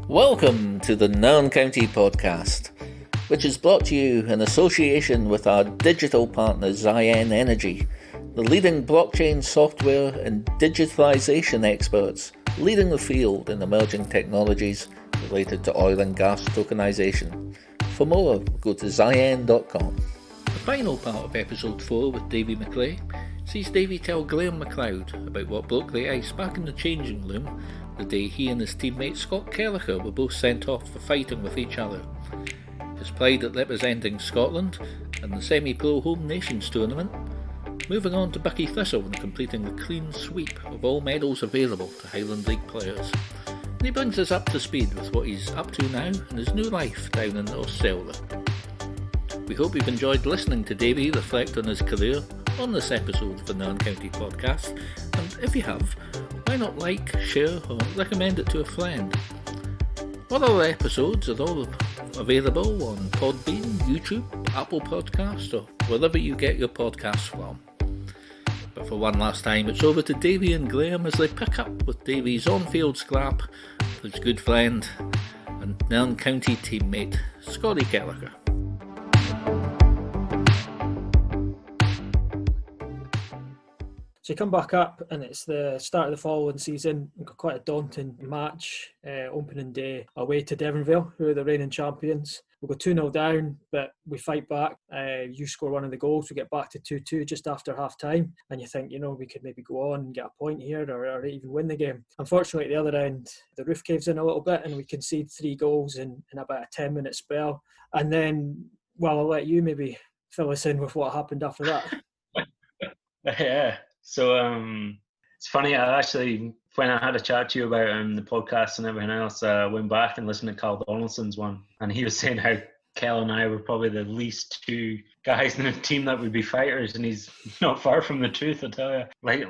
Welcome to the Nairn County podcast, which is brought to you in association with our digital partner Ziyen Energy, the leading blockchain software and digitalisation experts leading the field in emerging technologies related to oil and gas tokenisation. For more, go to ziyen.com. The final part of episode 4 with Davy MacRae sees Davy tell Graham McLeod about what broke the ice back in the changing room the day he and his teammate Scott Kellacher were both sent off for fighting with each other. His pride at representing Scotland and the semi-pro Home Nations tournament, moving on to Buckie Thistle and completing the clean sweep of all medals available to Highland League players. And he brings us up to speed with what he's up to now in his new life down in Australia. We hope you've enjoyed listening to Davy reflect on his career on this episode of the Nairn County podcast, and if you have, why not like, share or recommend it to a friend. All our episodes are all available on Podbean, YouTube, Apple Podcasts or wherever you get your podcasts from. But for one last time, it's over to Davy and Graham as they pick up with Davy's on-field scrap with his good friend and Nairn County teammate, Scotty Kellacher. So you come back up and it's the start of the following season. We've got quite a daunting match, opening day away to Devonville, who are the reigning champions. We'll go 2-0 down, but we fight back. You score one of the goals. We get back to 2-2 just after half time. And you think, we could maybe go on and get a point here or even win the game. Unfortunately, at the other end, the roof caves in a little bit and we concede 3 goals in about a 10-minute spell. And then, I'll let you maybe fill us in with what happened after that. Yeah. So it's funny, I actually, when I had a chat to you about the podcast and everything else, I went back and listened to Carl Donaldson's one, and he was saying how Kel and I were probably the least 2 guys in the team that would be fighters, and he's not far from the truth, I tell you. Like,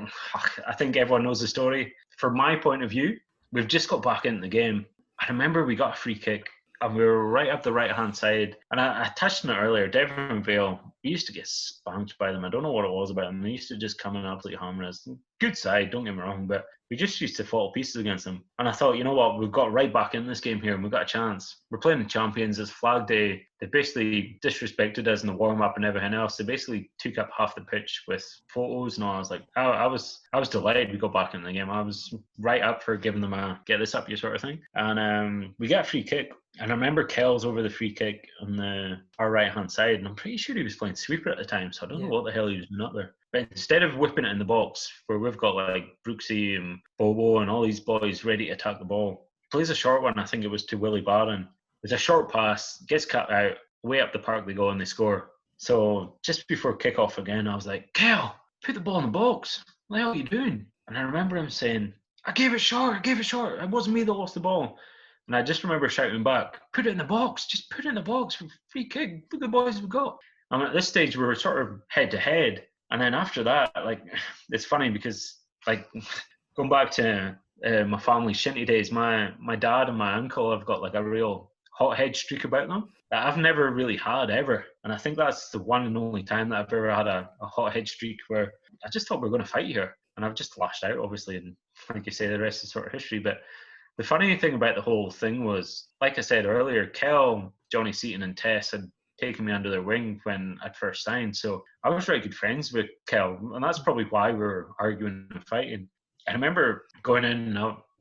I think everyone knows the story. From my point of view, we've just got back into the game. I remember we got a free kick, and we were right up the right-hand side. And I touched on it earlier, Devonville, we used to get spanked by them. I don't know what it was about them. They used to just come and absolutely hammer us. Good side, don't get me wrong, but we just used to fall to pieces against them. And I thought, you know what, we've got right back in this game here and we've got a chance. We're playing the champions. It's flag day. They basically disrespected us in the warm-up and everything else. They basically took up half the pitch with photos, and I was like, I was delighted we got back in the game. I was right up for giving them a get this up you sort of thing. And we got a free kick. And I remember Kel's over the free kick on our right-hand side, and I'm pretty sure he was playing sweeper at the time, so I don't know what the hell he was doing up there. But instead of whipping it in the box, where we've got like Brooksy and Bobo and all these boys ready to attack the ball, plays a short one, I think it was to Willie Barron. It's a short pass, gets cut out, way up the park they go and they score. So just before kickoff again, I was like, Kel, put the ball in the box. What the hell are you doing? And I remember him saying, I gave it short. It wasn't me that lost the ball. And I just remember shouting back, put it in the box. Just put it in the box for free kick. Look at the boys we've got. And at this stage, we were sort of head to head. And then after that, like, it's funny because, like, going back to my family's shinty days, my dad and my uncle have got like a real hothead streak about them that I've never really had ever. And I think that's the one and only time that I've ever had a hothead streak where I just thought we were going to fight here. And I've just lashed out, obviously. And like you say, the rest is sort of history. But the funny thing about the whole thing was, like I said earlier, Kel, Johnny Seaton and Tess had taken me under their wing when I'd first signed. So I was very good friends with Kel, and that's probably why we were arguing and fighting. I remember going in,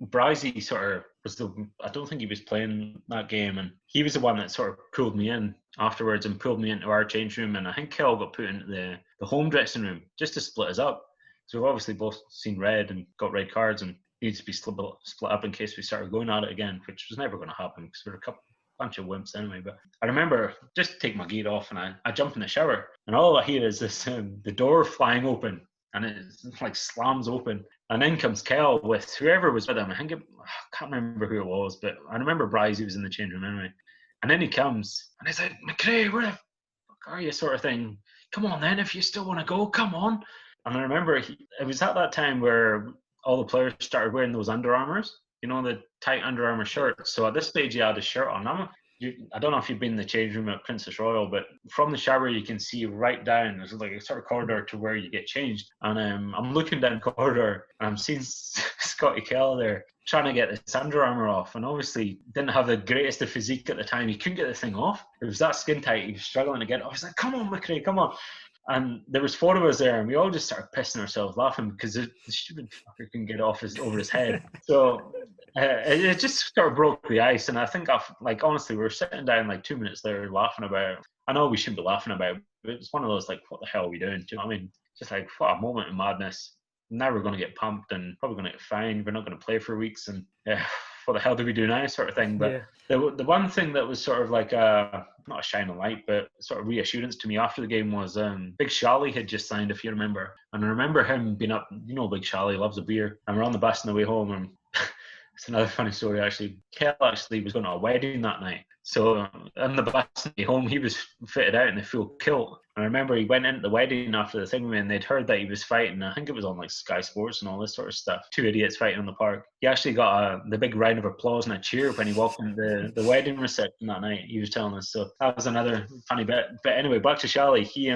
Bryzy sort of was I don't think he was playing that game, and he was the one that sort of pulled me in afterwards and pulled me into our change room, and I think Kel got put into the home dressing room just to split us up. So we've obviously both seen red and got red cards and needs to be split up in case we started going at it again, which was never going to happen because we're a bunch of wimps anyway. But I remember just take my gear off and I jump in the shower, and all I hear is this the door flying open, and it like slams open, and in comes Kel with whoever was with him. I can't remember who it was, but I remember Bryce, he was in the change room anyway. And then he comes and he's like, MacRae, where the fuck are you, sort of thing. Come on then, if you still want to go, come on. And I remember it was at that time where all the players started wearing those Under Armours, the tight Under Armour shirts. So at this stage, he had his shirt on. I don't know if you've been in the change room at Princess Royal, but from the shower, you can see right down. There's like a sort of corridor to where you get changed. And I'm looking down the corridor and I'm seeing Scotty Kellacher trying to get this Under Armour off, and obviously didn't have the greatest of physique at the time. He couldn't get the thing off. It was that skin tight. He was struggling to get it off. I was like, come on, MacRae, come on. And there was 4 of us there, and we all just started pissing ourselves laughing because the stupid fucker couldn't get it off over his head. So it just sort of broke the ice. And I think, honestly, we were sitting down like 2 minutes later laughing about it. I know we shouldn't be laughing about it, but it's one of those, like, what the hell are we doing? Do you know what I mean? Just like, what a moment of madness. Now we're going to get pumped and probably going to get fined. We're not going to play for weeks. And what the hell do we do now, sort of thing. But the one thing that was sort of like not a shining light, but sort of reassurance to me after the game was Big Charlie had just signed, if you remember. And I remember him being up, Big Charlie loves a beer. And we're on the bus on the way home, and it's another funny story actually. Kel actually was going to a wedding that night. So on the bus on the way home, he was fitted out in a full kilt. And I remember he went into the wedding after the thing, and they'd heard that he was fighting. I think it was on like Sky Sports and all this sort of stuff. 2 idiots fighting on the park. He actually got the big round of applause and a cheer when he walked into the wedding reception that night. He was telling us. So that was another funny bit. But anyway, back to Charlie. He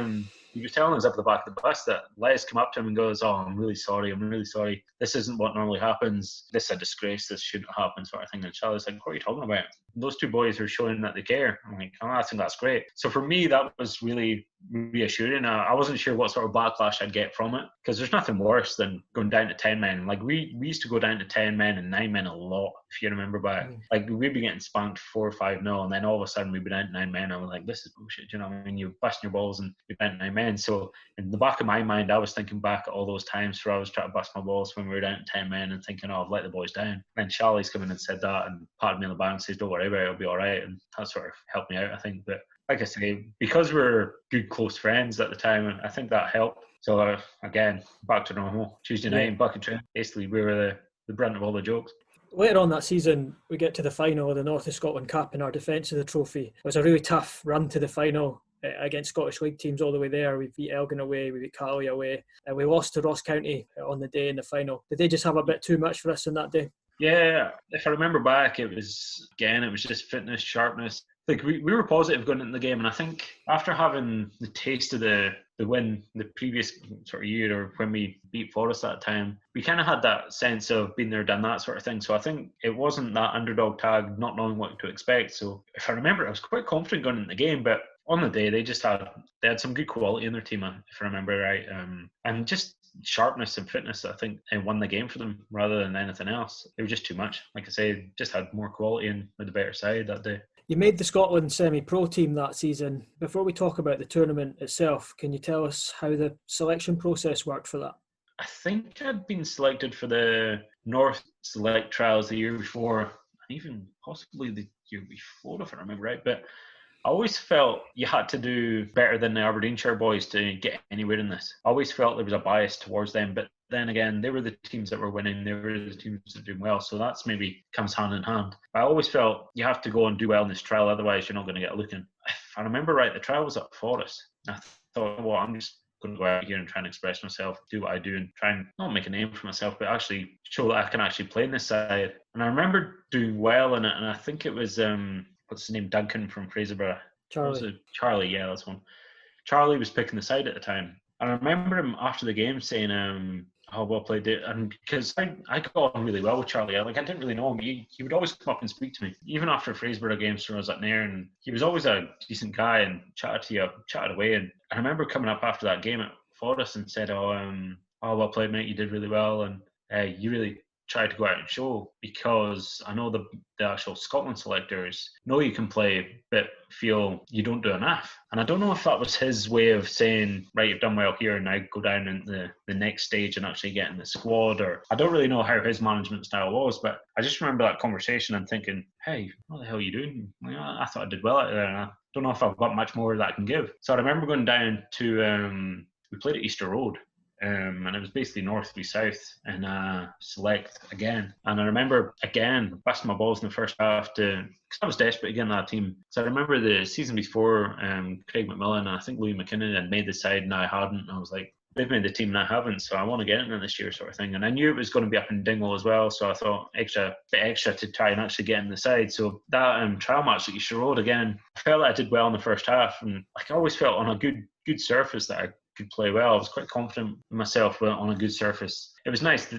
was telling us up at the back of the bus that Elias come up to him and goes, "Oh, I'm really sorry. This isn't what normally happens. This is a disgrace. This shouldn't happen," sort of thing. And Charlie's like, "What are you talking about?" Those 2 boys are showing that they care. I'm like, "Oh, I think that's great." So for me, that was really reassuring. I wasn't sure what sort of backlash I'd get from it, because there's nothing worse than going down to 10 men. Like we used to go down to 10 men and 9 men a lot, if you remember back. Like we'd be getting spanked 4 or 5-0, and then all of a sudden we'd be down to 9 men. I was like, this is bullshit. Do you know what I mean? You're busting your balls and you're down to 9 men. So in the back of my mind, I was thinking back at all those times where I was trying to bust my balls when we were down to 10 men and thinking, "Oh, I've let the boys down." And Charlie's come in and said that and patted me on the back and says, "Don't worry about it, it'll be all right." And that sort of helped me out, I think. But like I say, because we're good close friends at the time, I think that helped. So again, back to normal. Tuesday night in Buckie Thistle. Basically, we were the brunt of all the jokes. Later on that season, we get to the final of the North of Scotland Cup in our defence of the trophy. It was a really tough run to the final against Scottish League teams all the way there. We beat Elgin away, we beat Cali away, and we lost to Ross County on the day in the final. Did they just have a bit too much for us in that day? Yeah, if I remember back, it was just fitness, sharpness. Like we were positive going into the game, and I think after having the taste of the win the previous sort of year, or when we beat Forest that time, we kind of had that sense of been there, done that sort of thing. So I think it wasn't that underdog tag, not knowing what to expect. So if I remember, I was quite confident going into the game, but on the day they had some good quality in their team, if I remember right, and just sharpness and fitness, I think, and won the game for them rather than anything else. It was just too much. Like I say, just had more quality and with the better side that day. You made the Scotland semi-pro team that season. Before we talk about the tournament itself, can you tell us how the selection process worked for that? I think I'd been selected for the North Select Trials the year before, and even possibly the year before, if I remember right. But I always felt you had to do better than the Aberdeenshire boys to get anywhere in this. I always felt there was a bias towards them, but then again, they were the teams that were winning. They were the teams that were doing well. So that's maybe comes hand in hand. I always felt you have to go and do well in this trial, otherwise you're not going to get a look in. If I remember right, the trial was at Forest. I thought, well, I'm just going to go out here and try and express myself, do what I do, and try and not make a name for myself, but actually show that I can actually play in this side. And I remember doing well in it, and I think it was, what's his name, Duncan from Fraserburgh. Charlie, yeah, that's one. Charlie was picking the side at the time. And I remember him after the game saying, "Oh, well played," and because I got on really well with Charlie. I didn't really know him. He would always come up and speak to me, even after Fraserburgh games when I was at Nairn. He was always a decent guy and chatted away. And I remember coming up after that game at Forest and said, "Oh, well played, mate. You did really well, and you really tried to go out and show, because I know the actual Scotland selectors know you can play, but feel you don't do enough." And I don't know if that was his way of saying, right, you've done well here, now go down in the next stage and actually get in the squad, or I don't really know how his management style was, but I just remember that conversation and thinking, hey, what the hell are you doing? I thought I did well out there, and I don't know if I've got much more that I can give. So I remember going down to, we played at Easter Road, and it was basically north v south and select again. And I remember again busting my balls in the first half because I was desperate to get in that team. So I remember the season before, Craig McMillan and I think Louis McKinnon had made the side and I hadn't. And I was like, they've made the team and I haven't, so I want to get in this year, sort of thing. And I knew it was going to be up in Dingle as well, so I thought extra to try and actually get in the side. So that trial match at Easter Road again, I felt like I did well in the first half, and I always felt on a good surface that I could play well. I was quite confident in myself on a good surface. It was nice.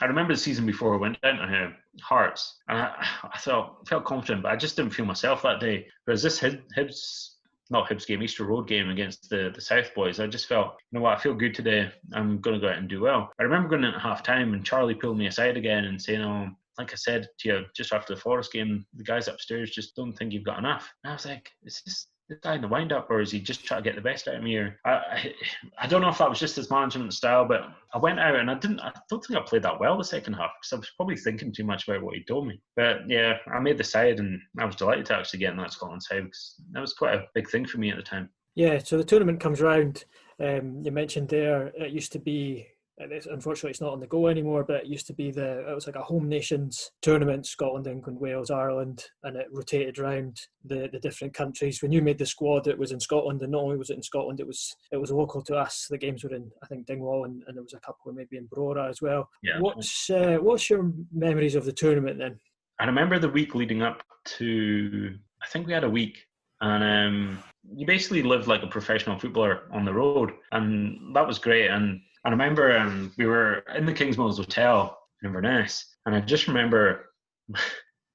I remember the season before I went down to Hearts, and I felt confident, but I just didn't feel myself that day. Whereas this Hibs game, Easter Road game against the South boys, I just felt, you know what, I feel good today. I'm going to go out and do well. I remember going into half time and Charlie pulled me aside again and saying, "Oh, like I said to you just after the Forest game, the guys upstairs just don't think you've got enough." And I was like, is this guy in the wind-up, or is he just trying to get the best out of me? Or I don't know if that was just his management style, but I went out and I don't think I played that well the second half because I was probably thinking too much about what he told me. But yeah, I made the side and I was delighted to actually get in that Scotland side because that was quite a big thing for me at the time. Yeah, so the tournament comes round. You mentioned there it used to be, unfortunately it's not on the go anymore, but it used to be it was like a home nations tournament, Scotland, England, Wales, Ireland, and it rotated around the different countries. When you made the squad, it was in Scotland, and not only was it in Scotland, it was local to us. The games were in, I think, Dingwall, and there was a couple maybe in Brora as well. Yeah. What's your memories of the tournament then? I remember the week leading up to, I think we had a week, and you basically lived like a professional footballer on the road, and that was great. And I remember we were in the Kingsmills Hotel in Inverness, and I just remember,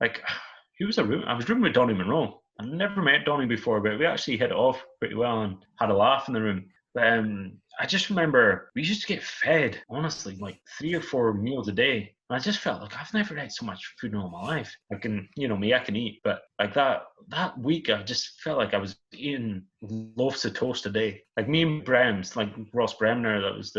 like, I was rooming with Donny Monroe. I'd never met Donny before, but we actually hit it off pretty well and had a laugh in the room. But I just remember we used to get fed, honestly, like 3 or 4 meals a day. And I just felt like I've never had so much food in all my life. I can eat, but like that week, I just felt like I was eating loaves of toast a day. Like me and Brems, like Ross Bremner, he was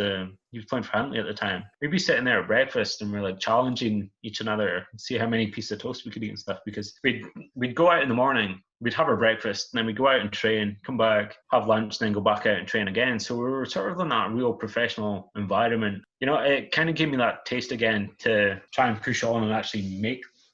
playing for Huntley at the time. We'd be sitting there at breakfast and we're like challenging each another, see how many pieces of toast we could eat and stuff. Because we'd go out in the morning, we'd have our breakfast, and then we'd go out and train, come back, have lunch, and then go back out and train again. So we were sort of in that real professional environment. You know, it kind of gave me that taste again to try and push on and actually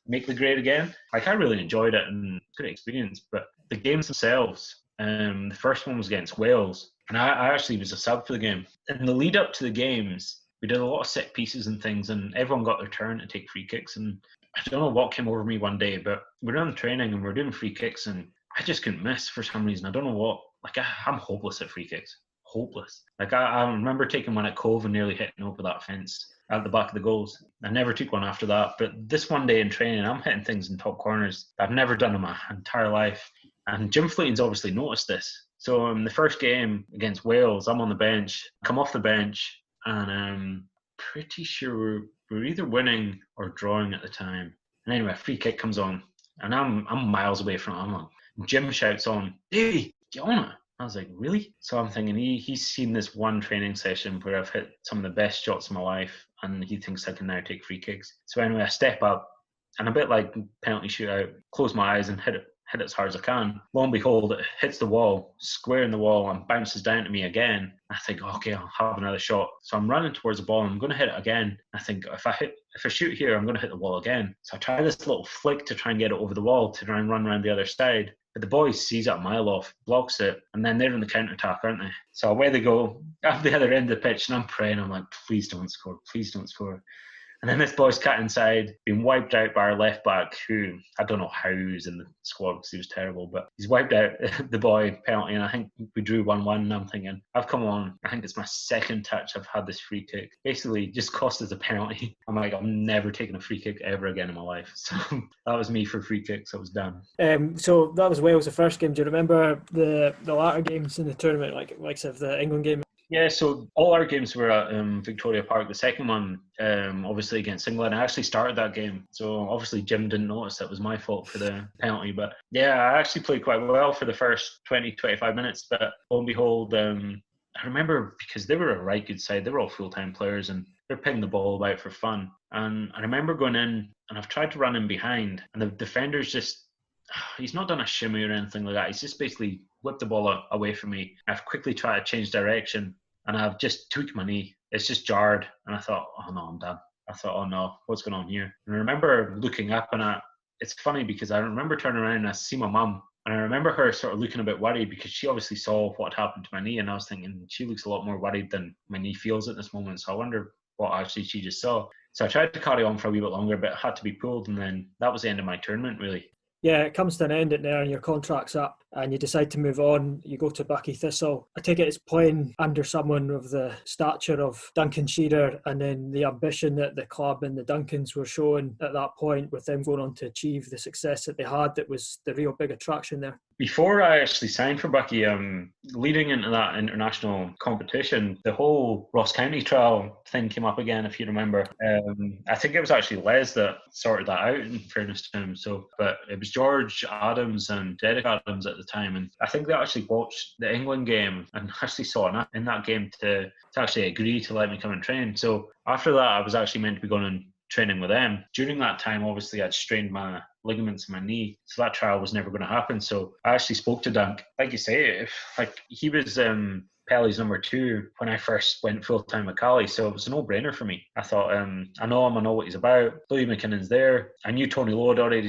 make the grade again. Like, I really enjoyed it and good experience. But the games themselves, the first one was against Wales, and I actually was a sub for the game. In the lead up to the games, we did a lot of set pieces and things, and everyone got their turn to take free kicks. And I don't know what came over me one day, but we're on training and we're doing free kicks, and I just couldn't miss for some reason. I don't know what. Like, I'm hopeless at free kicks. Hopeless. Like, I remember taking one at Cove and nearly hitting over that fence at the back of the goals. I never took one after that. But this one day in training, I'm hitting things in top corners that I've never done in my entire life. And Jim Fleeting's obviously noticed this. So in the first game against Wales, I'm on the bench, come off the bench, and I'm pretty sure we're either winning or drawing at the time. And anyway, a free kick comes on, and I'm miles away from it. I'm like, Jim shouts on, "Davey, get on it." I was like, really? So I'm thinking he's seen this one training session where I've hit some of the best shots of my life, and he thinks I can now take free kicks. So anyway, I step up, and a bit like penalty shootout, close my eyes and hit it as hard as I can. Lo and behold, it hits the wall, square in the wall, and bounces down to me again. I think, okay, I'll have another shot. So I'm running towards the ball, and I'm going to hit it again. I think if I shoot here, I'm going to hit the wall again. So I try this little flick to try and get it over the wall to try and run around the other side. But the boy sees it a mile off, blocks it, and then they're in the counter-attack, aren't they? So away they go, at the other end of the pitch, and I'm praying. I'm like, please don't score, please don't score. And then this boy's cut inside, being wiped out by our left back, who I don't know how he was in the squad because he was terrible, but he's wiped out the boy penalty, and I think we drew 1-1. And I'm thinking, I've come on. I think it's my second touch I've had this free kick. Basically, just cost us a penalty. I'm like, I'm never taking a free kick ever again in my life. So that was me for free kicks. I was done. So that was Wales, the first game. Do you remember the latter games in the tournament, like the England game? Yeah, so all our games were at Victoria Park. The second one, obviously against England, I actually started that game. So obviously Jim didn't notice that was my fault for the penalty. But yeah, I actually played quite well for the first 20, 25 minutes. But lo and behold, I remember because they were a right good side. They were all full-time players and they're picking the ball about for fun. And I remember going in and I've tried to run in behind and the defender's just, he's not done a shimmy or anything like that. He's just basically whipped the ball away from me. I've quickly tried to change direction and I've just tweaked my knee. It's just jarred. And I thought, oh no, I'm done. I thought, oh no, what's going on here? And I remember looking up and it's funny because I remember turning around and I see my mum. And I remember her sort of looking a bit worried because she obviously saw what had happened to my knee. And I was thinking, she looks a lot more worried than my knee feels at this moment. So I wonder what actually she just saw. So I tried to carry on for a wee bit longer, but it had to be pulled. And then that was the end of my tournament, really. Yeah, it comes to an end at Nairn, your contract's up and you decide to move on. You go to Buckie Thistle. I take it it's playing under someone of the stature of Duncan Shearer, and then the ambition that the club and the Duncans were showing at that point, with them going on to achieve the success that they had, that was the real big attraction there. Before I actually signed for Buckie, leading into that international competition, the whole Ross County trial thing came up again, if you remember. I think it was actually Les that sorted that out, in fairness to him. But it was George Adams and Derek Adams at the time, and I think they actually watched the England game and actually saw enough in that game to actually agree to let me come and train. So after that, I was actually meant to be going and training with them. During that time, obviously, I'd strained my ligaments in my knee, so that trial was never going to happen. So I actually spoke to Dunk. Like you say, he was Pelly's number 2 when I first went full-time at Cali, so it was a no-brainer for me. I thought, I know him, I know what he's about. Louis McKinnon's there. I knew Tony Lowe had already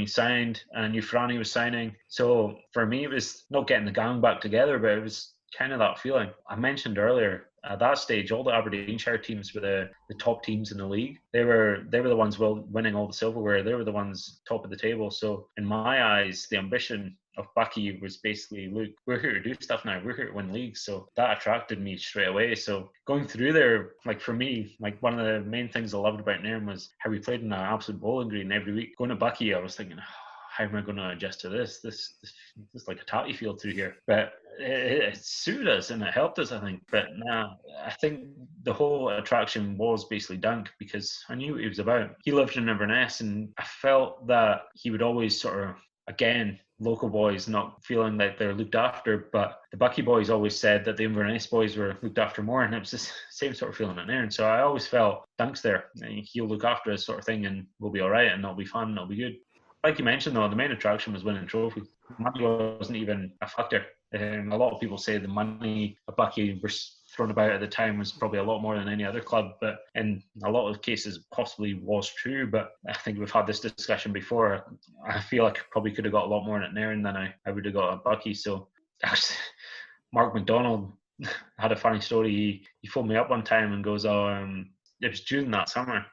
signed, and I knew Franny was signing. So for me, it was not getting the gang back together, but it was kind of that feeling. I mentioned earlier, at that stage, all the Aberdeenshire teams were the top teams in the league. They were the ones winning all the silverware. They were the ones top of the table. So in my eyes, the ambition of Buckie was basically, look, we're here to do stuff now. We're here to win leagues. So that attracted me straight away. So going through there, like for me, like one of the main things I loved about Nairn was how we played in an absolute bowling green every week. Going to Buckie, I was thinking, how am I going to adjust to this? This is like a tatty field through here. But it suited us and it helped us, I think. But now I think the whole attraction was basically Dunk, because I knew what he was about. He lived in Inverness, and I felt that he would always sort of, again, local boys not feeling like they're looked after, but the Buckie boys always said that the Inverness boys were looked after more, and it was the same sort of feeling in there. And so I always felt Dunk's there, he'll look after us sort of thing, and we'll be all right, and it'll be fun, and it'll be good. Like you mentioned, though, the main attraction was winning trophies. Money wasn't even a factor. A lot of people say the money a Buckie was thrown about at the time was probably a lot more than any other club, but in a lot of cases possibly was true. But I think we've had this discussion before. I feel like I probably could have got a lot more at Nairn than I would have got at Buckie. So actually, Mark McDonald had a funny story. He phoned me up one time and goes, it was June that summer.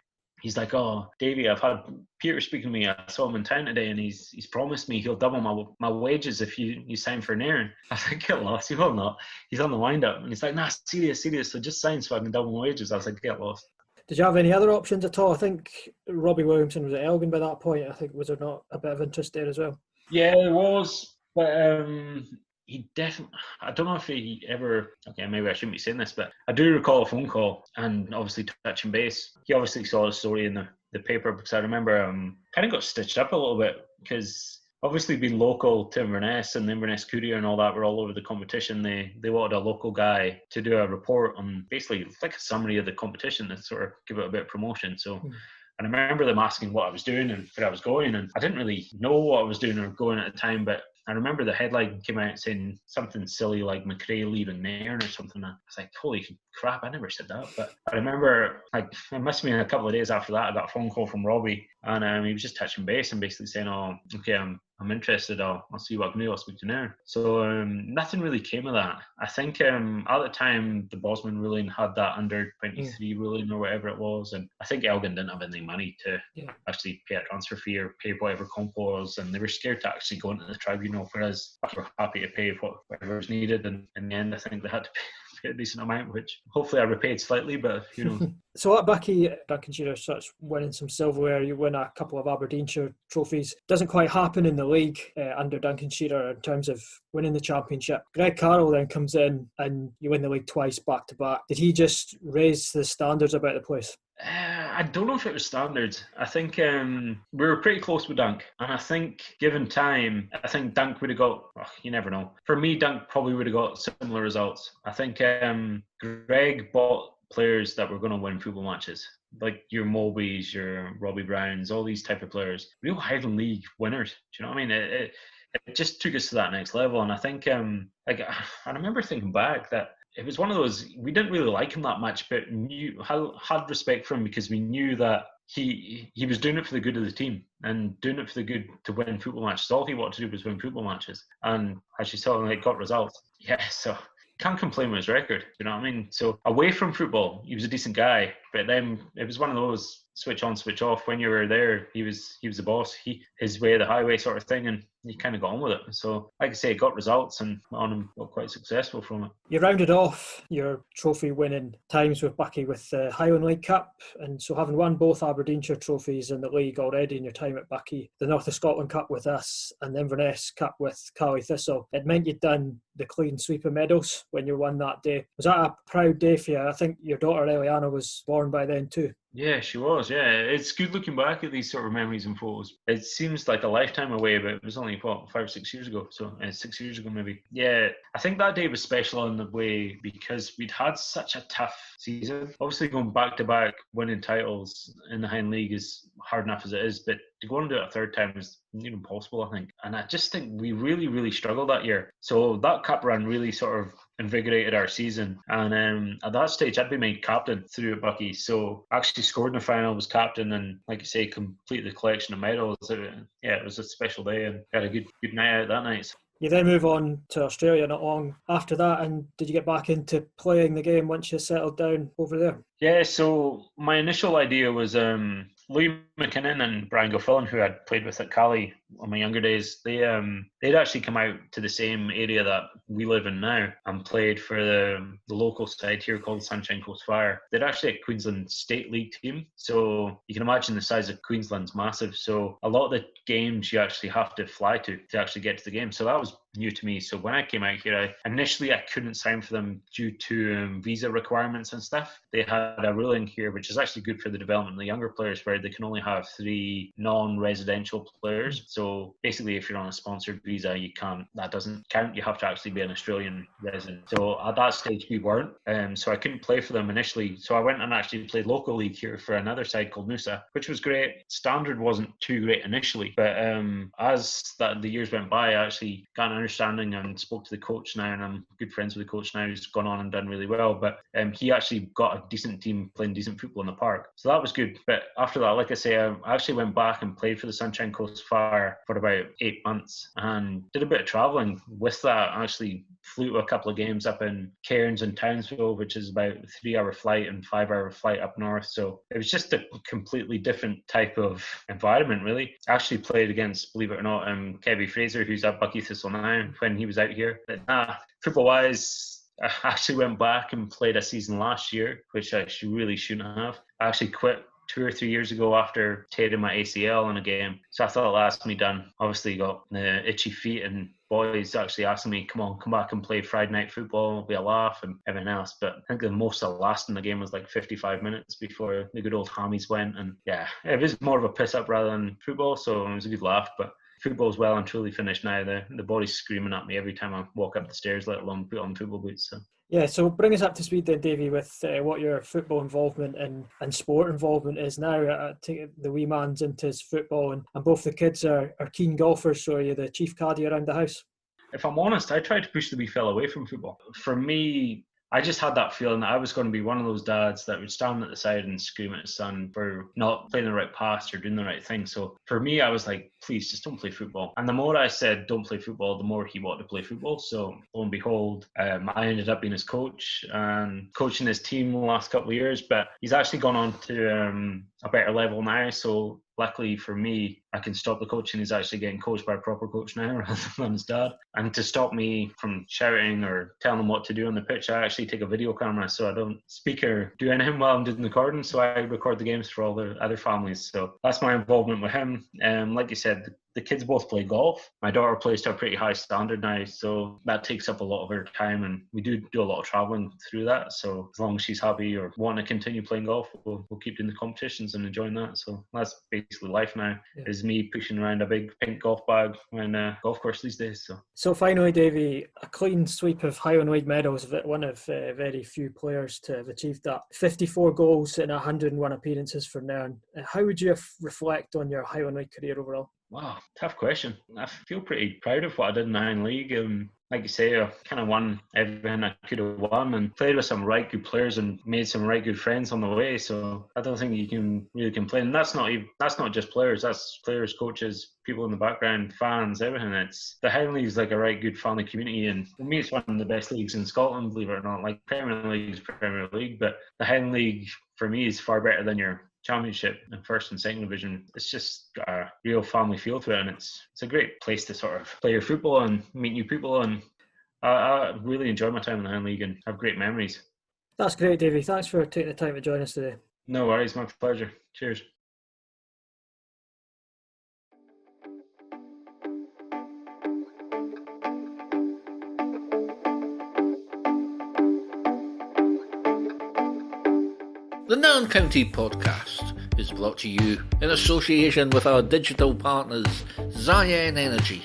He's like, oh, Davey, I've had Peter speaking to me. I saw him in town today, and he's promised me he'll double my wages if you sign for Nairn. I was like, get lost. He will not. He's on the wind-up. And he's like, nah, serious. So just sign so I can double my wages. I was like, get lost. Did you have any other options at all? I think Robbie Williamson was at Elgin by that point. I think, was there not a bit of interest there as well? Yeah, there was. But he definitely, I don't know if he ever, okay, maybe I shouldn't be saying this, but I do recall a phone call and obviously touching base. He obviously saw the story in the paper, because I remember kind of got stitched up a little bit, because obviously being local to Inverness and the Inverness Courier and all that were all over the competition. They wanted a local guy to do a report on basically like a summary of the competition to sort of give it a bit of promotion. So and I remember them asking what I was doing and where I was going, and I didn't really know what I was doing or going at the time, but I remember the headline came out saying something silly like MacRae leaving Nairn or something. I was like, holy crap, I never said that. But I remember, like, it must have been a couple of days after that, I got a phone call from Robbie, and he was just touching base and basically saying, oh, okay, I'm interested. I'll see what I can do. I'll speak to Nairn. So nothing really came of that. I think at the time the Bosman ruling had that under 23 ruling or whatever it was, and I think Elgin didn't have any money to actually pay a transfer fee or pay whatever comp was, and they were scared to actually go into the tribunal, whereas we were happy to pay whatever was needed, and in the end I think they had to pay a decent amount, which hopefully I repaid slightly, but who knows. So at Buckie, Duncan Shearer starts winning some silverware. You win a couple of Aberdeenshire trophies. Doesn't quite happen in the league under Duncan Shearer in terms of winning the championship. Greg Carroll then comes in and you win the league twice back to back. Did he just raise the standards about the place? I don't know if it was standards. I think we were pretty close with Dunk, and I think given time, I think Dunk would have got, you never know. For me, Dunk probably would have got similar results. I think Greg bought players that were going to win football matches, like your Mobies, your Robbie Browns, all these type of players, real Highland League winners. Do you know what I mean? It just took us to that next level, and I think I remember thinking back that it was one of those, we didn't really like him that much, but had respect for him because we knew that he was doing it for the good of the team and doing it for the good to win football matches. All he wanted to do was win football matches, and as you saw, he got results. Yeah, so can't complain with his record, you know what I mean? So away from football, he was a decent guy, But then it was one of those switch on, switch off. When you were there, he was the boss. His way, the highway sort of thing, and he kind of got on with it. So, like I say, got results, and on him got quite successful from it. You rounded off your trophy-winning times with Buckie with the Highland League Cup, and so having won both Aberdeenshire trophies in the league already in your time at Buckie, the North of Scotland Cup with us, and the Inverness Cup with Buckie Thistle, it meant you'd done the clean sweep of medals when you won that day. Was that a proud day for you? I think your daughter Eliana was born by then too. Yeah, she was. Yeah, it's good looking back at these sort of memories and photos. It seems like a lifetime away, but it was only, 5 or 6 years ago. So 6 years ago, maybe. Yeah, I think that day was special in the way because we'd had such a tough season. Obviously, going back-to-back winning titles in the Highland League is hard enough as it is, but to go and do it a third time is near impossible, I think. And I just think we really, really struggled that year. So that cup run really sort of invigorated our season. And at that stage, I'd been made captain through at Buckie. So I actually scored in the final, was captain, and like you say, completed the collection of medals. It was a special day, and had a good night out that night. You then move on to Australia not long after that, and did you get back into playing the game once you settled down over there? Yeah, so my initial idea was Louis McKinnon and Brian Gilfillan, who I'd played with at Cali in my younger days, they'd actually come out to the same area that we live in now and played for the local side here called Sunshine Coast Fire. They're actually a Queensland State League team, so you can imagine the size of Queensland's massive. So a lot of the games you actually have to fly to actually get to the game. So that was new to me. So when I came out here, initially I couldn't sign for them due to visa requirements and stuff. They had a ruling here, which is actually good for the development of the younger players, where they can only have 3 non-residential players. So basically, if you're on a sponsored visa, that doesn't count. You have to actually be an Australian resident. So at that stage, we weren't. So I couldn't play for them initially. So I went and actually played local league here for another side called Noosa, which was great. Standard wasn't too great initially, but as the years went by, I actually got an understanding and spoke to the coach now, and I'm good friends with the coach now. He's gone on and done really well, but he actually got a decent team playing decent football in the park. So that was good. But after that, like I say, I actually went back and played for the Sunshine Coast Fire for about 8 months and did a bit of travelling with that. I actually flew to a couple of games up in Cairns and Townsville, which is about a 3-hour flight and 5-hour flight up north. So it was just a completely different type of environment, really. I actually played against, believe it or not, Kevin Fraser, who's at Buckie Thistle now, when he was out here. But football-wise, I actually went back and played a season last year, which I really shouldn't have. I actually quit 2 or 3 years ago after tearing my ACL in a game. So I thought that's me done. Obviously got the itchy feet, and boys actually asking me, come back and play Friday night football, it'll be a laugh and everything else. But I think the most I lasted in the game was like 55 minutes before the good old hammies went. And yeah, it was more of a piss up rather than football, so it was a good laugh. But football's well and truly finished now. The body's screaming at me every time I walk up the stairs, let alone put on football boots. So. Yeah, so bring us up to speed then, Davey, with what your football involvement and sport involvement is now. I think the wee man's into his football, and both the kids are keen golfers, so are you the chief caddy around the house? If I'm honest, I tried to push the wee fella away from football. For me, I just had that feeling that I was going to be one of those dads that would stand at the side and scream at his son for not playing the right pass or doing the right thing. So for me, I was like, please, just don't play football. And the more I said, don't play football, the more he wanted to play football. So lo and behold, I ended up being his coach and coaching his team the last couple of years. But he's actually gone on to a better level now. So luckily for me, I can stop the coaching. He's actually getting coached by a proper coach now rather than his dad. And to stop me from shouting or telling him what to do on the pitch, I actually take a video camera so I don't speak or do anything while I'm doing the recording. So I record the games for all the other families. So that's my involvement with him. Like you said, the kids both play golf. My daughter plays to a pretty high standard now, so that takes up a lot of her time, and we do a lot of traveling through that. So as long as she's happy or wanting to continue playing golf, we'll keep doing the competitions and enjoying that. So that's basically life now, is me pushing around a big pink golf bag on a golf course these days. So finally, Davey, a clean sweep of Highland League medals, one of very few players to have achieved that. 54 goals in 101 appearances for Nairn. How would you reflect on your Highland League career overall? Wow, tough question. I feel pretty proud of what I did in the Highland League. Like you say, I kind of won everything I could have won and played with some right good players and made some right good friends on the way. So I don't think you can really complain. And that's not just players. That's players, coaches, people in the background, fans, everything. It's the Highland League is like a right good family community, and for me, it's one of the best leagues in Scotland. Believe it or not, like Premier League is Premier League, but the Highland League for me is far better than your Championship and first and second division. It's just got a real family feel to it, and it's a great place to sort of play your football and meet new people. And I really enjoy my time in the Highland League and have great memories. That's great, Davey. Thanks for taking the time to join us today. No worries, my pleasure. Cheers. The Nairn County Podcast is brought to you in association with our digital partners, Ziyen Energy.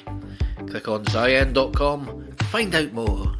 Click on Ziyen.com, find out more.